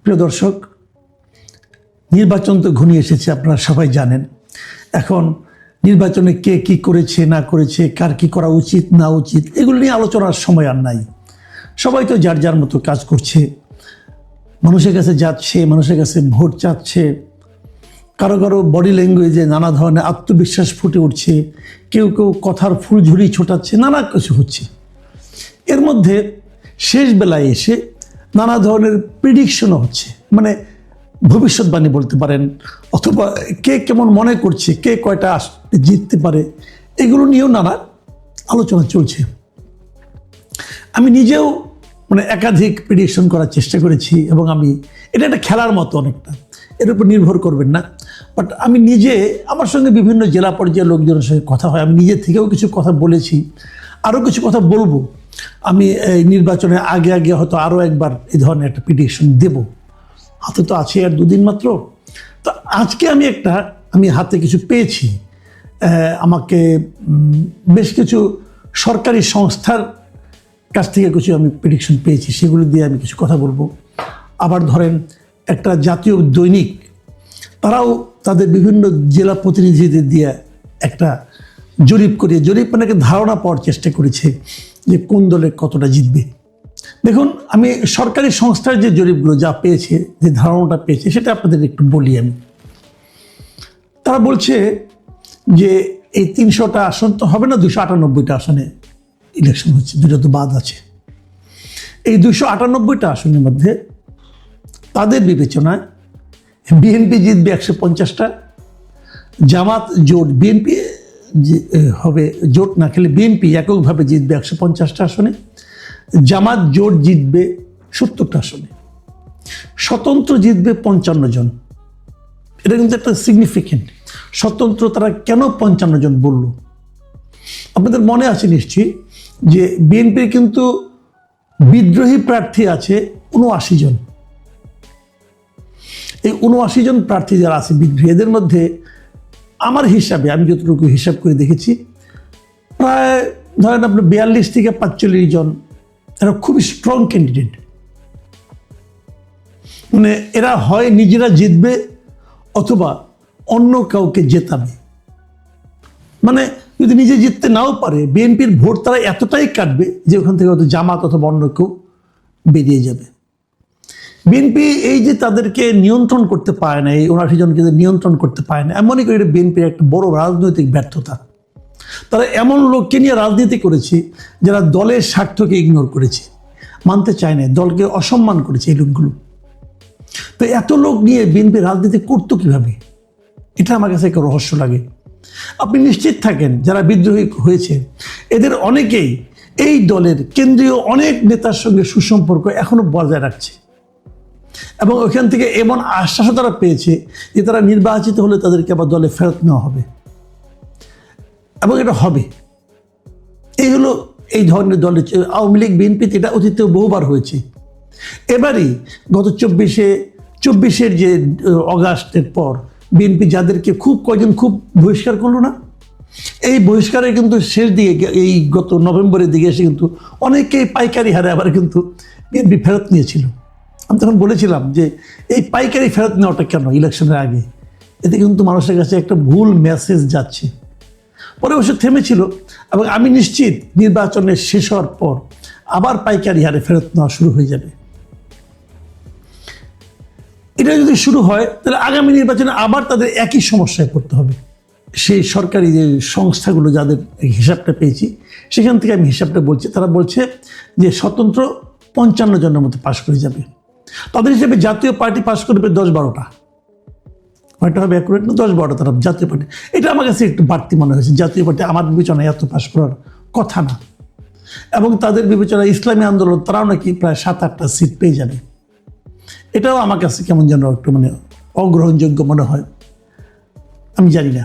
প্রিয় দর্শক, নির্বাচন তো ঘনিয়ে এসেছে, আপনারা সবাই জানেন। এখন নির্বাচনে কে কি করেছে না করেছে, কার কি করা উচিত না উচিত, এগুলো নিয়ে আলোচনার সময় আর নাই। সবাই তো যার যার মতো কাজ করছে, মানুষের কাছে যাচ্ছে, মানুষের কাছে ভোট চাচ্ছে। কারো কারো বডি ল্যাঙ্গুয়েজে নানা ধরনের আত্মবিশ্বাস ফুটে উঠছে, কেউ কেউ কথার ফুলঝুরি ছোটাচ্ছে, নানা কিছু হচ্ছে। এর মধ্যে শেষ বেলায় এসে নানা ধরনের প্রিডিকশনও হচ্ছে, মানে ভবিষ্যৎবাণী বলতে পারেন, অথবা কে কেমন মনে করছে, কে কয়টা জিততে পারে, এগুলো নিয়েও নানা আলোচনা চলছে। আমি নিজেও একাধিক প্রিডিকশন করার চেষ্টা করেছি, এবং এটা একটা খেলার মতো, অনেকটা এর উপর নির্ভর করবেন না। বাট আমি নিজে, আমার সঙ্গে বিভিন্ন জেলা পর্যায়ের লোকজনের সঙ্গে কথা হয়, আমি নিজে থেকেও কিছু কথা বলেছি, আরও কিছু কথা বলবো। আমি এই নির্বাচনের আগে আগে হয়তো আরও একবার এই ধরনের একটা প্রিডিকশন দেব। হাতে তো আছে আর দুদিন মাত্র। তো আজকে আমি হাতে কিছু পেয়েছি। আমাকে বেশ কিছু সরকারি সংস্থার কাছ থেকে কিছু আমি প্রেডিকশন পেয়েছি, সেগুলো দিয়ে আমি কিছু কথা বলবো। আবার ধরেন একটা জাতীয় দৈনিক, তারাও তাদের বিভিন্ন জেলা প্রতিনিধিদের দিয়ে একটা জরিপ ধারণা পাওয়ার চেষ্টা করেছে যে কোন দলে কতটা জিতবে। দেখুন, আমি সরকারি সংস্থার যে জরিপগুলো যা পেয়েছে, যে ধারণাটা পেয়েছে, সেটা আপনাদের একটু বলি আমি। তারা বলছে যে এই 300টা আসন তো হবে না, 298টা আসনে ইলেকশন হচ্ছে, দুটো তো বাদ আছে। এই 298টা আসনের মধ্যে তাদের বিবেচনায় বিএনপি জিতবে 150টা, জামাত জোট, বিএনপি হবে জোট না খেলে বিএনপি এককভাবে জিতবে 150টা আসনে, জামাত জোট জিতবে 70টা আসনে, স্বতন্ত্র জিতবে 55 জন। এটা কিন্তু একটা সিগনিফিকেন্ট। স্বতন্ত্র তারা কেন 55 জন বলল? আপনাদের মনে আছে নিশ্চয়ই যে বিএনপির কিন্তু বিদ্রোহী প্রার্থী আছে 79 জন। এই 79 জন প্রার্থী যারা আছে বিদ্রোহী, এদের মধ্যে আমার হিসাবে, আমি যতটুকু হিসাব করে দেখেছি, প্রায় ধরেন আপনার 42 থেকে 45 জন এরা খুবই স্ট্রং ক্যান্ডিডেট। এরা হয় নিজেরা জিতবে অথবা অন্য কাউকে জেতাবে। যদি নিজে জিততে নাও পারে, বিএনপির ভোট তারা এতটাই কাটবে যে ওখান থেকে হয়তো জামাত অথবা অন্য কেউ বেরিয়ে যাবে। বিএনপি এই যে তাদেরকে নিয়ন্ত্রণ করতে পারে না, এই 79 জনকে নিয়ন্ত্রণ করতে পারে না, আমি মনে করি এটা বিএনপির একটা বড় রাজনৈতিক ব্যর্থতা। তারা এমন লোককে নিয়ে রাজনীতি করেছে যারা দলের স্বার্থকে ইগনোর করেছে, মানতে চায় না, দলকে অসম্মান করেছে এই লোকগুলো। তো এত লোক নিয়ে বিএনপি রাজনীতি করতো কিভাবে? এটা আমার কাছে একটা রহস্য লাগে। আপনি নিশ্চিত থাকেন যারা বিদ্রোহী হয়েছে এদের অনেকেই এই দলের কেন্দ্রীয় অনেক নেতার সঙ্গে সুসম্পর্ক এখনো বজায় রাখছে, এবং ওখান থেকে এমন আশ্বাসও তারা পেয়েছে যে তারা নির্বাচিত হলে তাদেরকে আবার দলে ফেরত নেওয়া হবে, এবং এটা হবে। এই হলো এই ধরনের দলের আওয়ামী লীগ, বিএনপিতে এটা অতীতেও বহুবার হয়েছে। এবারই গত 24-এর যে অগাস্টের পর বিএনপি যাদেরকে কয়জন খুব বহিষ্কার করলো না, এই বহিষ্কারের কিন্তু শেষ দিকে, এই গত নভেম্বরের দিকে এসে কিন্তু অনেকেই পাইকারি হারে আবার কিন্তু বিএনপি ফেরত নিয়েছিল। আমি তখন বলেছিলাম যে এই পাইকারি ফেরত নেওয়াটা কেন ইলেকশনের আগে? এতে কিন্তু মানুষের কাছে একটা ভুল মেসেজ যাচ্ছে। পরে অবশ্য থেমেছিল, এবং আমি নিশ্চিত নির্বাচনের শেষ হওয়ার পর আবার পাইকারি হারে ফেরত নেওয়া শুরু হয়ে যাবে। এটা যদি শুরু হয় তাহলে আগামী নির্বাচনে আবার তাদের একই সমস্যায় পড়তে হবে। সেই সরকারি যে সংস্থাগুলো যাদের হিসাবটা পেয়েছি, সেখান থেকে আমি হিসাবটা বলছি, তারা বলছে যে স্বতন্ত্র 55 জনের মতো পাশ করে যাবে। তাদের হিসেবে জাতীয় পার্টি পাশ করবে 10-12টা, হয়তো হবে অ্যাকুরেট না, 10-12টা তারা জাতীয় পার্টি। এটা আমার কাছে একটু বাড়তি মনে হয়েছে। জাতীয় পার্টি আমার বিবেচনায় এত পাশ করার কথা না, এবং তাদের বিবেচনায় ইসলামী আন্দোলন তারাও নাকি প্রায় 7-8টা সিট পেয়ে যাবে। এটাও আমার কাছে কেমন যেন একটু অগ্রহণযোগ্য মনে হয়, আমি জানি না।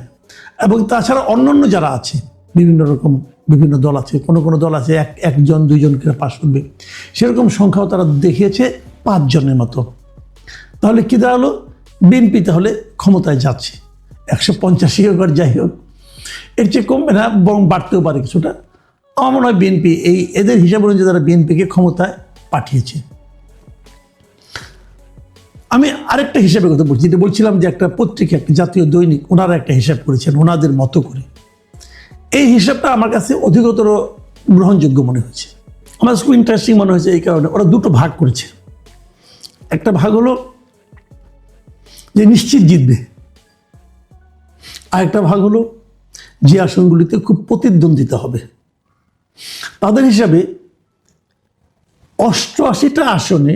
এবং তাছাড়া অন্যান্য যারা আছে, বিভিন্ন দল আছে, কোনো দল আছে 1-2 করে পাশ করবে, সেরকম সংখ্যাও তারা দেখিয়েছে 5 জনের মতো। তাহলে কি দাঁড়ালো? বিএনপি তাহলে ক্ষমতায় যাচ্ছে, 185 হোক আর যাই হোক, এর চেয়ে কমবে না, বরং বাড়তেও পারে কিছুটা। আমার মনে হয় বিএনপি এদের হিসাব অনুযায়ী তারা বিএনপিকে ক্ষমতায় পাঠিয়েছে। আমি আরেকটা হিসাবের কথা বলছি, যেটা বলছিলাম যে একটা পত্রিকা, একটা জাতীয় দৈনিক, ওনারা একটা হিসাব করেছেন ওনাদের মতো করে। এই হিসাবটা আমার কাছে অধিকতর গ্রহণযোগ্য মনে হয়েছে, আমার খুব ইন্টারেস্টিং মনে হয়েছে। এই কারণে ওরা দুটো ভাগ করেছে। একটা ভাগ হলো যে নিশ্চিত জিতবে, আর একটা ভাগ হলো যে আসনগুলিতে খুব প্রতিদ্বন্দ্বিতা হবে। তাদের হিসাবে 88টা আসনে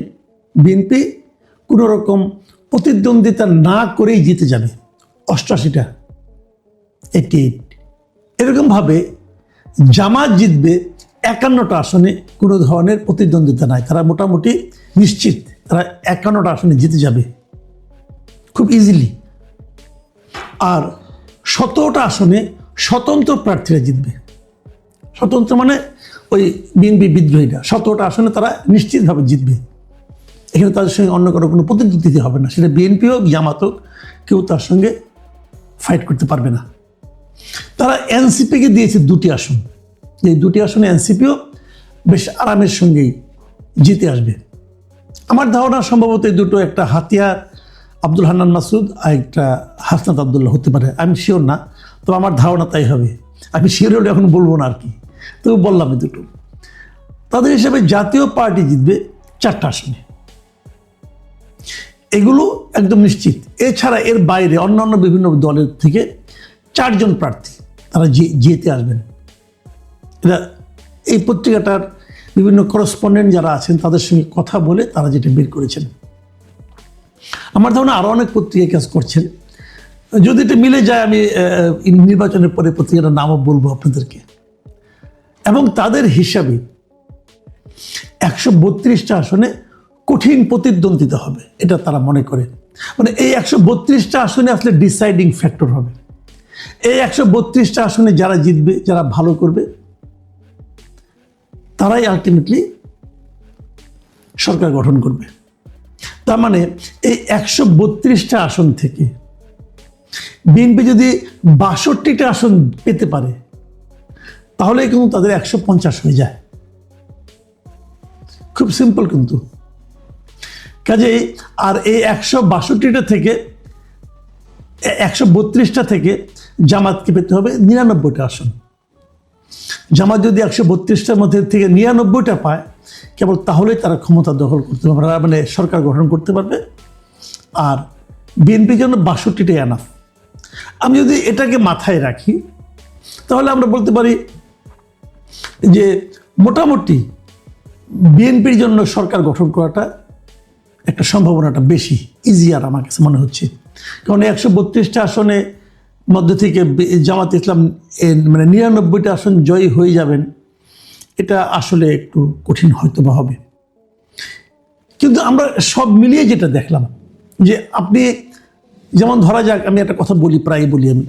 বিএনপি কোনো রকম প্রতিদ্বন্দ্বিতা না করেই জিতে যাবে। 88টা, 88। এরকমভাবে জামাত জিতবে 51টা আসনে, কোনো ধরনের প্রতিদ্বন্দ্বিতা নাই, তারা মোটামুটি নিশ্চিত তারা 51টা আসনে জিতে যাবে খুব ইজিলি। আর 17টা আসনে স্বতন্ত্র প্রার্থীরা জিতবে। স্বতন্ত্র মানে ওই বিএনপি বিদ্রোহীরা 17টা আসনে তারা নিশ্চিতভাবে জিতবে। এখানে তাদের সঙ্গে অন্য কোনো প্রতিদ্বন্দ্বিতা হবে না, সেটা বিএনপি হোক জামাত হোক, কেউ তার সঙ্গে ফাইট করতে পারবে না। তারা এনসিপিকে দিয়েছে 2টি আসন, এই 2টি আসনে এনসিপিও বেশ আরামের সঙ্গেই জিতে আসবে। আমার ধারণা সম্ভবত এই দুটো, একটা হাতিয়ার আব্দুল হান্নান মাসুদ আর একটা হাসনাত আবদুল্লাহ হতে পারে, আমি শিওর না, তো আমার ধারণা তাই হবে। আমি শিওর হলে এখন বলবো না আর কি, তো বললাম এই দুটো। তাদের হিসাবে জাতীয় পার্টি জিতবে 4টা আসনে, এগুলো একদম নিশ্চিত। এছাড়া এর বাইরে অন্যান্য বিভিন্ন দলের থেকে 4 জন প্রার্থী তারা জিতে আসবেন। এটা এই পত্রিকাটার বিভিন্ন করসপন্ডেন্ট যারা আছেন তাদের সঙ্গে কথা বলে তারা যেটা বের করেছেন। আমার ধারণা আরও অনেক পত্রিকা কাজ করছেন, যদি এটা মিলে যায় আমি নির্বাচনের পরে পত্রিকাটার নামও বলবো আপনাদেরকে। এবং তাদের হিসাবে 132টা আসনে কঠিন প্রতিদ্বন্দ্বিতা হবে, এটা তারা মনে করে। মানে এই 132টা আসনে আসলে ডিসাইডিং ফ্যাক্টর হবে। এই 132টা আসনে যারা জিতবে, যারা ভালো করবে, তারাই আলটিমেটলি সরকার গঠন করবে। তার মানে এই 132টা আসন থেকে বিএনপি যদি 62টা আসন পেতে পারে, তাহলে কিন্তু তাদের 150 হয়ে যায়। খুব সিম্পল কিন্তু। কাজেই আর এই 162টা থেকে 132টা থেকে জামাতকে পেতে হবে 99টা আসন। জামাত যদি 132টার মধ্যে থেকে 99টা পায়, কেবল তাহলেই তারা ক্ষমতা দখল করতে পারবে, মানে সরকার গঠন করতে পারবে। আর বিএনপির জন্য 62টাই এনাফ। আমি যদি এটাকে মাথায় রাখি, তাহলে আমরা বলতে পারি যে মোটামুটি বিএনপির জন্য সরকার গঠন করাটা একটা সম্ভাবনাটা বেশি ইজিয়ার আমার কাছে মনে হচ্ছে। কারণ 132টা আসনে মধ্যে থেকে জামাত ইসলাম মানে 99টা আসন জয়ী হয়ে যাবেন, এটা আসলে একটু কঠিন হয়তো বা হবে। কিন্তু আমরা সব মিলিয়ে যেটা দেখলাম, যে আপনি যেমন ধরা যাক, আমি একটা কথা বলি, প্রায় বলি আমি,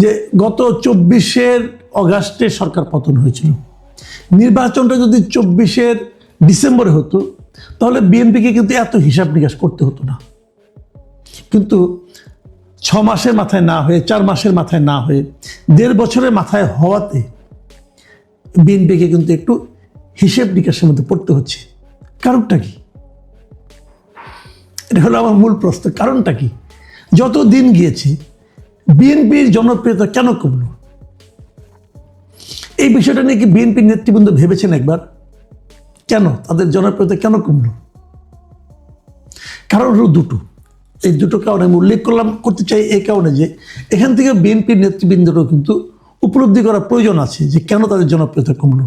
যে গত 24 অগাস্টে সরকার পতন হয়েছিল। নির্বাচনটা যদি 24 ডিসেম্বরে হতো, তাহলে বিএনপিকে কিন্তু এত হিসাব নিকাশ করতে হতো না। কিন্তু 6 মাসের মাথায় না হয়ে, 4 মাসের মাথায় না হয়ে, 1.5 বছরের মাথায় হওয়াতে বিএনপিকে কিন্তু একটু হিসেব নিকাশের মধ্যে পড়তে হচ্ছে। কারণটা কি? এটা হলো আমার মূল প্রশ্ন, কারণটা কি? যত দিন গিয়েছে বিএনপির জনপ্রিয়তা কেন কমল? এই বিষয়টা নিয়ে কি বিএনপির নেতৃবৃন্দ ভেবেছেন একবার? কেন তাদের জনপ্রিয়তা কেন কমল? কারণ হলো দুটো। এই দুটো কারণে আমি উল্লেখ করতে চাই এই কারণে যে এখান থেকে বিএনপির নেতৃবৃন্দেরও কিন্তু উপলব্ধি করা প্রয়োজন আছে যে কেন তাদের জনপ্রিয়তা কমল।